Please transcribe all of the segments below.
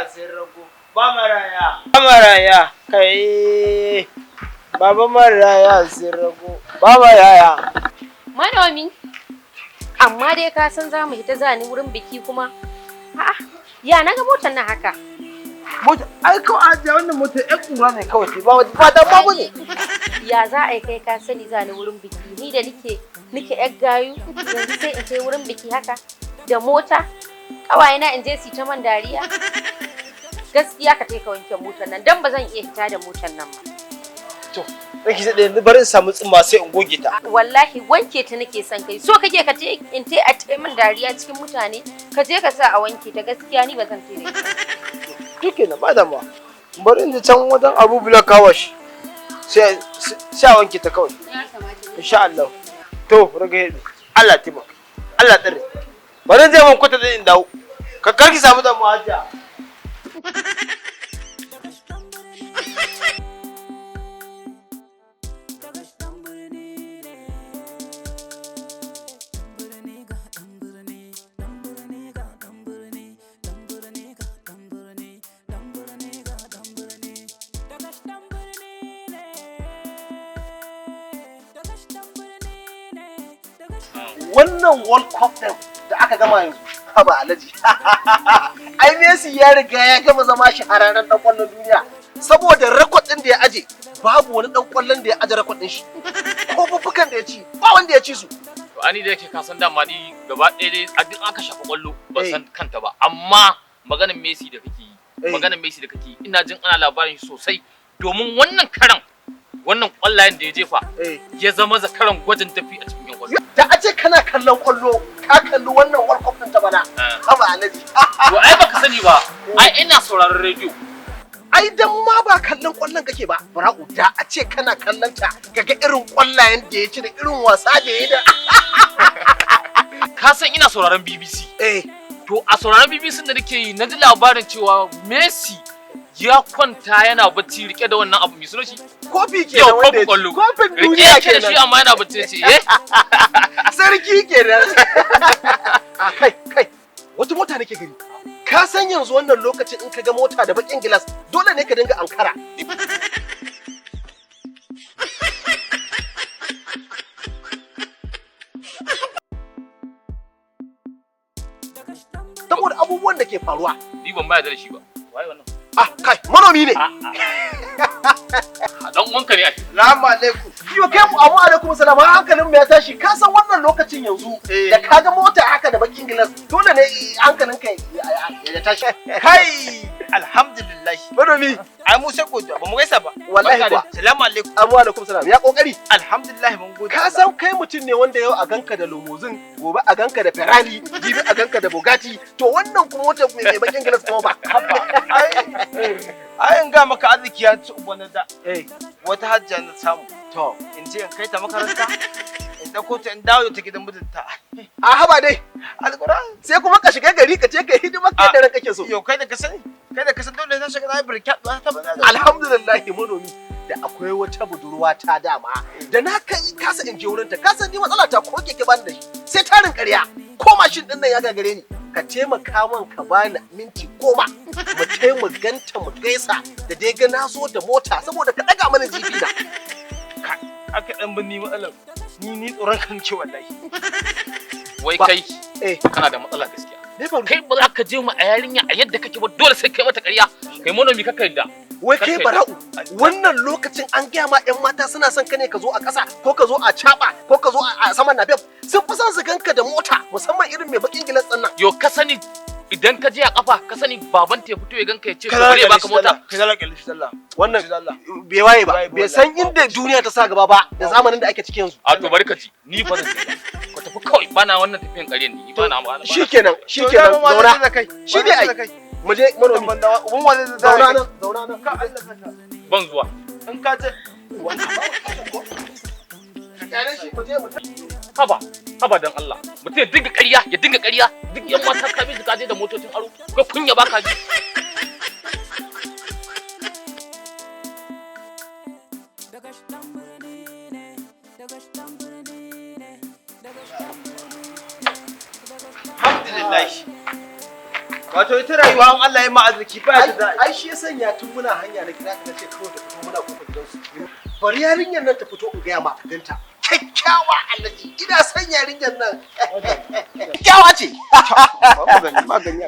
sun ragu. Ba maraya kai. Baba maraya sun ragu. Ba maraya. Manomi. Amma dai ka san za mu hita zani wurin biki kuma. A'a, ya naga motar nan haka. Mota, ai kawai a wannan motar ƴan ƙura ne kawai ba da ma bane. Ya za a yi kai ka sani zani wurin biki ni da nike ƴar gayu yanzu sai in je wurin biki haka da mota ƙawayena in je su ta man dariya. Gaskiya ka kai ka wanke motar nan dan ba zan iya fita da motar nan ba. To, nake sai da bari in samu tsumma sai in goge ta. Wallahi wanke ta nake son kai. So kake ka je in tai a tai man dariya cikin mutane ka je ka sa a wanke ta gaskiya ni ba zan tai da ita. Duke na ba da ma. Bari in je can wajen Abu Bila Kawash. Sai a wanke ta kawai. Insha Allah. To, rage Allah taimaka. Allah tsare. Bari je mun kwata da in dawo. Ka karki samu da muhajiya. Wannan World Cup din da aka gama yanzu haba alaji. Ai Messi ya riga ya gama zama shahararren dan kwallon duniya saboda rekod din da ya aje babu wani dan kwallon da ya aje rekod din shi. Ko bubukan da ya ci ba wanda ya ci su. To ani da yake ka san dama ni gaba ɗaya dai a duk aka shafa kwallo ba san kanta ba amma maganar Messi da kake yi ina jin ana labarin shi sosai domin wannan karan wannan kwallayen da ya jefa ya zama zakaran gwajin tafi a cikin kwallo. Da a ce kana kallon kwallo ka kalli wannan World Cup din ta bana. Haba alaji. To ai baka sani ba ai ina sauraron rediyo. Ai dan ma ba kallon kwallon kake ba. Bara'u da a ce kana kallon ta kaga irin kwallayen da ya ci da irin wasa da ya da. Ka san ina sauraron BBC. To a sauraron BBC da nake yi na ji labarin cewa Messi ya kwanta yana bacci rike da wannan abu mai sunan shi kofi kenan wanda ya ci kofin duniya rike da shi amma yana bacci ce sarki kenan. Kai wata mota nake gani ka san yanzu wannan lokacin in ka ga mota da bakin gilas dole ne ka dinga ankara. Saboda abubuwan da ke faruwa ni ban bayar da shi ba wai wannan kai manomi ne. Dan uwanka ne ai. Assalamu alaikum. Yo kai mu abu alaikum salam hankalin mu ya tashi ka san wannan lokacin yanzu da kaga mota haka da bakin gilas dole ne hankalin kai ya tashi. Kai alhamdulillah. Manomi ai mu sai godiya ba mu gaisa ba. Wallahi ba. Assalamu alaikum. Abu alaikum salam ya kokari. Alhamdulillah mun gode. Ka san kai mutum ne wanda yau a ganka da limousine gobe a ganka da Ferrari jibi a ganka da Bugatti to wannan kuma mota mai bakin gilas kuma ba. Ai in ga maka arziki ya ci uban da wata hajja na samu to in je in kai ta makaranta in dauko ta in dawo ta gidan mijinta. A haba dai alquran sai kuma ka shiga gari ka ce kai hidimar kai da ran kake so. Yo kai da ka sani dole na shiga na birkat ba ta bana. Alhamdulillah manomi da akwai wata budurwa ta dama da na kai kasa in je wurin ta kasa ni matsala ta ko keke bani da shi sai tarin ƙarya ko mashin din nan ya gagare ni ka taimaka min ka bani minti 10 mu kai mu ganta mu gaisa da dai ga na zo da mota saboda ka daga mana jibi na. Aka dan binni matsalar ni tsoron kan ce wallahi. Wai kai kana da matsala gaskiya. Kai ba za ka je mu a yarinya a yadda kake ba dole sai kai mata ƙarya kai manomi kaka yadda. Wai kai Bara'u wannan lokacin an gaya ma 'yan mata suna son ka ne ka zo a ƙasa ko ka zo a caɓa ko ka zo a saman nafef sun fi son su ganka da mota musamman irin mai bakin gilas ɗin nan. Yo ka sani idan ka je a kafa ka sani baban ta ya fito ya ganka ya ce ko bare baka mota. Ka zala kalli shi sallah. Wannan bai waye ba bai san inda duniya ta sa gaba ba da zamanin da ake cikin yanzu. A to bari ka ci ni ba zan ka tafi kawai bana wannan tafiyan ƙaryan ni ba na ma. Shikenan zauna shi ne ai mu je manomi ubun wa zai zauna nan ka Allah ka ban zuwa in ka je kare shi mu je mu haba dan Allah mutum ya dinga ƙarya duk yan mata ka bi ka je da motocin aro ko kunya baka ji. Alhamdulillah Wato ita rayuwa an Allah ya ma arziki ba ya da ai shi ya sanya tun muna hanya na kira ka ce kawai da fito muna kofar gidansu. Bari yarinyar nan ta fito in gaya ma ganta. Kyakkyawa Alhaji ina son yarinyar nan. Kyakkyawa ce.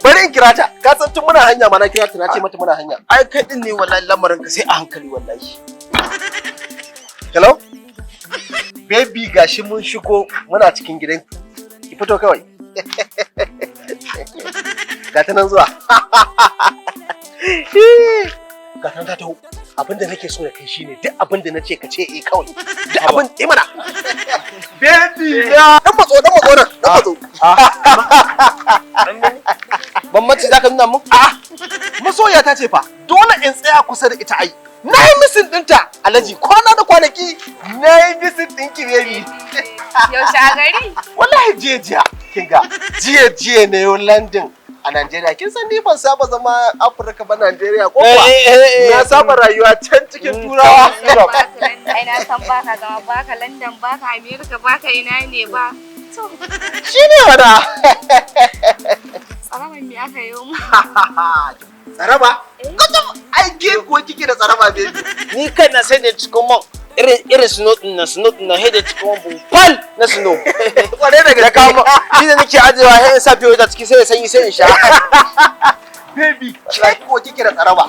Bari in kira ta. Ka san tun muna hanya ma na kira ta na ce mata muna hanya. ai kai din ne wallahi lamarin ka sai a hankali wallahi. Hello? Baby gashi mun shigo muna cikin gidan. Ki fito kawai. Ga ta nan zuwa. Ga ta ta taho. Abinda nake so da kai shine duk abinda na ce ka ce eh kawai. Duk abin eh mana. Baby ya. Dan matso nan. Dan matso. Bambanci zaka nuna mun? Masoya ta ce fa dole in tsaya kusa da ita ai. Na yi misin ɗinta Alhaji kwana da kwanaki na yi misin ɗinki baby. Yaushe a gari? Wallahi jiya kin ga jiya ne yau London a Najeriya kin san ni ban saba zama Afirka ba Najeriya ko kuwa na saba rayuwa can cikin Turawa Ai na san baka zama baka London baka America baka ina ne ba. To shine wada. tsaraban me aka yi mu? Tsaraba? Ai ke ko kike da tsaraba baby. Ni kai na sai da cikin man irin snow din na hede cikin man bufal na snow. Kware da gaske. Kama ni da nake ajewa sai in sa fiyo ta ciki sai ya sanyi sai in sha. Baby ke ko kike da tsaraba.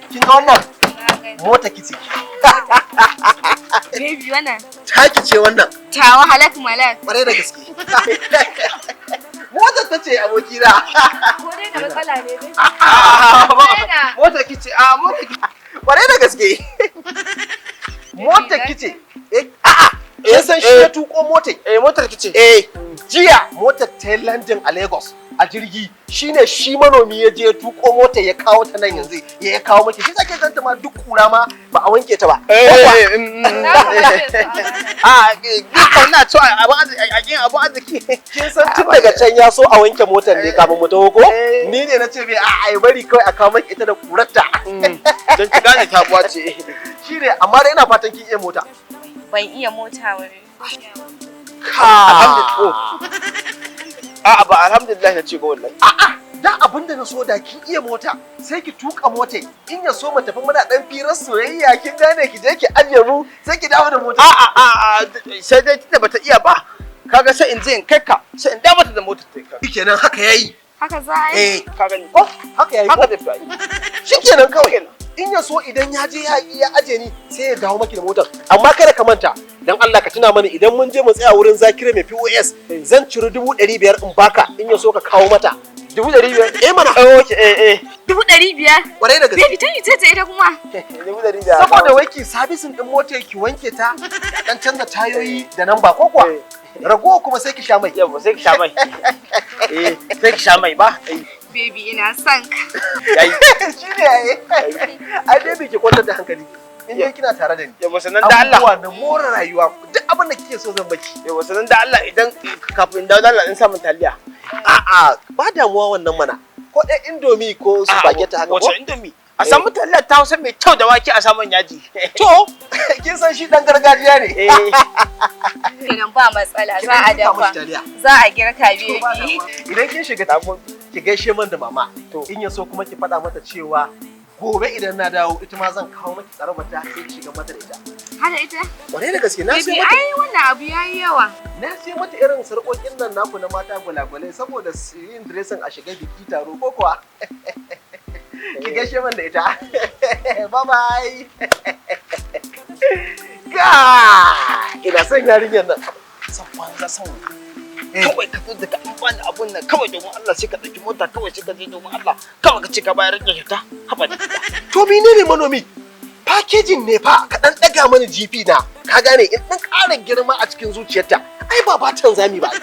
Kin ga wannan? Mota kice. Baby wannan. Taki ce wannan. Tawa halak malak. Kware da gaske. Motar ta ce abokina. Ko dai da matsala ne dai. Motar kice motar kice. Kware da gaske. Motar kice. Kin san shi ya tuko motar? Motar kice. Jiya motar ta London a Lagos a jirgi shine shi manomi ya je tuko motar ya kawo ta nan yanzu ya kawo miki shi zake ganta ma duk kura ma ba a wanke ta ba. Ina so abun arziki. Kin san tun daga can ya so a wanke motar ne kafin mu taho ko? Ni ne na ce bai ai bari kawai a kawo miki ita da kurarta. Don ki gane tabuwa ce. Shine amma dai ina fatan kin iya mota. Ban iya mota wani. A'a ba alhamdulillah na ce ba wallahi. Dan abinda na so da kin iya mota sai ki tuka mota in ya so mu tafi muna dan firar soyayya kin gane ki je ki ajiye mu sai ki dawo da mota. Sai dai tunda bata iya ba kaga sai in je in kai ka sai in dawo mata da motar ta kai. Shikenan haka yayi. Haka za a yi? Ka gani. Haka yayi. Haka da fi. Shikenan kawai. In ya so idan ya je ya aje ni sai ya dawo maki da motar amma kada ka manta dan Allah ka tuna mana idan mun je mu tsaya wurin Zakire mai POS zan ciri 500 in baka in ya so ka kawo mata 500. mana Okay 500? kwarai da gaske Baby tan ita ita kuma. 500. saboda wai ki sabisin din motar ki wanke ta dan canza tayoyi da namba ko kuwa rago kuma sai ki sha mai Yau sai ki sha mai. Sai ki sha mai ba. Baby ina son ka. Yayi. shine ai baby ki kwantar da hankali in dai kina tare da ni Yau sanan da Allah. abubuwa na more rayuwa duk abin da kike so zan baki Yau sanan da Allah idan kafin dawo da Allah in samu taliya. ba damuwa wannan mana ko ɗan indomie ko spaghetti haka ko Wace indomie? A samu taliya ta Hausa mai kyau da wake a saman yaji. to kin san shi dan gargajiya ne Kenan ba matsala za a dafa. Za a girka baby. idan kin shiga tafon ki gaishe man da mama to in ya so kuma ki faɗa mata cewa gobe idan na dawo ita ma zan kawo maki tsarabar ta sai ki shiga mata da ita Hada ita? wane da gaske na Baby sai mata ai wannan abu yayi yawa. na sai mata irin sarƙoƙin nan naku na mata gulagulai saboda su yin dressing a shiga biki taro ko kuwa ki gaishe man da ita bye bye ga ina son yarinyar nan San banza san kawai ka zo daga amfani abun nan kawai domin Allah sai ka ɗauki mota kawai sai ka je domin Allah kawai ka ce ka bayar da kyauta haba da to menene manomi packaging ne fa ka dan daga mana GP na ka gane in dan ƙara girma a cikin zuciyarta ai ba batan zami ba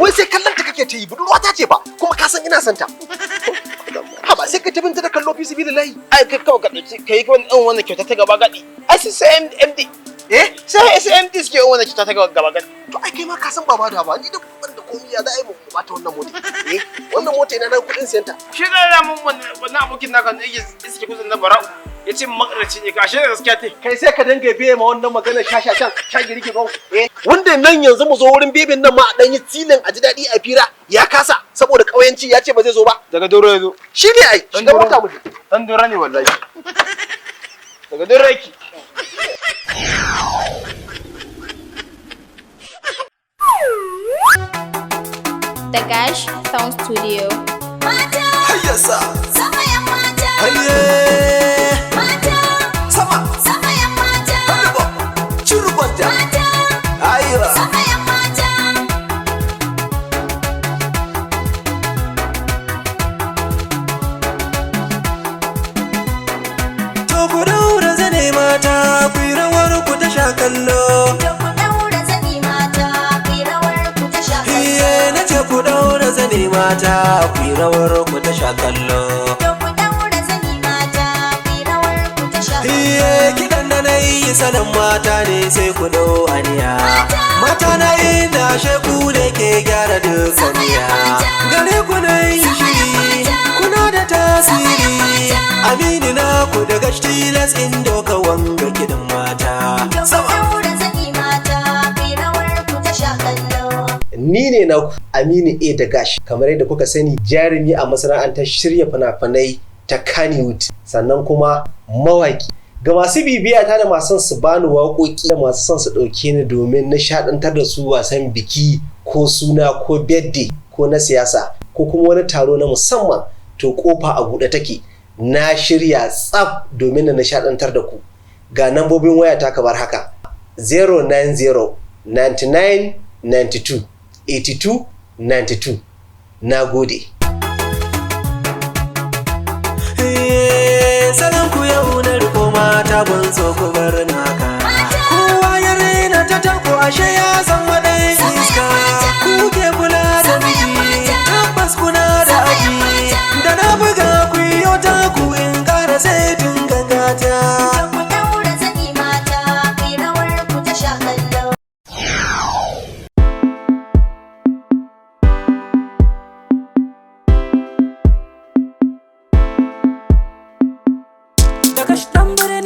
wai sai kallon ta kake ta yi budurwa ta ce ba kuma ka san ina son ta haba sai ka tabinta da kallo fi sabilillahi ai kai kawai ka ɗauki kai wannan kyauta ta gaba gadi ai sai MD sai SMD suke wannan kyauta ta gaba gadi to ai kai ma ka san ba da ba ni da banda komai ya za a yi mu bata wannan mota wannan mota ina nan kudin senta shi da mun wannan abokin naka ne yake suke kusan na bara'u ya ce makarci ne ka ashe da gaskiya te. Kai sai ka dinga biye ma wannan maganar shashashan shagiriki ba. Wanda nan yanzu mu zo wurin bebin nan ma a dan yi tilin a ji daɗi a fira ya kasa saboda ƙauyanci ya ce ba zai zo ba. Daga doro ya zo. Shi ne ai shiga mota mu. Dan doro ne wallahi. Daga doro yake. Dagash Sound Studio. Mata, Hayyasa. sama yan mata. Hayye. Mata, Sama. sama yan mata. Hannuba. Churubanta. Mata, Ayya. sama yan mata. To ku daura zane mata, ku yi rawar ku ta sha kallo. Da ku daura zani mata, ku yi rawar ku ta sha Iye kallo. na ce ku daura zane mata, ku yi rawar ku ta sha kallo. Da ku daura zani mata, ku yi rawar ku ta sha kallo. Iye kiɗan da na yi salon mata ne sai ku dau aniya. Mata na yi da sheku da ke gyara dukaniya. Gare ku na yi shiri, kuna da tasiri. Aminu na ku daga tilas in doka wanga kiɗan mata. Da ku daura zani mata, ku yi rawar ku ta sha kallo. Ni ne na Aminu A Dagash, kamar yadda kuka sani jarumi a masana'antar shirya fina-finai ta Kannywood, sannan kuma mawaki. Ga masu bibiya ta da masu son su bani waƙoƙi da masu son su ɗauke ni domin nishaɗantar da su wasan biki ko suna ko birthday ko na siyasa ko kuma wani taro na musamman, to ƙofa a buɗe take. Na shirya tsaf domin na nishaɗantar da ku. Ga nambobin wayata kamar haka: 090 99 92 82 92. Na gode. Salon ku yau na riko mata ban so ku bar naka. Kowa ya raina ta tako ashe ya san waɗai iska. Ku ke kula da miji, tabbas kuna da aji. Da na buga ku yi ta ku in ƙara sai tun gangata. Da ku daura zani mata, ku yi rawar ku ta sha kallo. Dagash tambare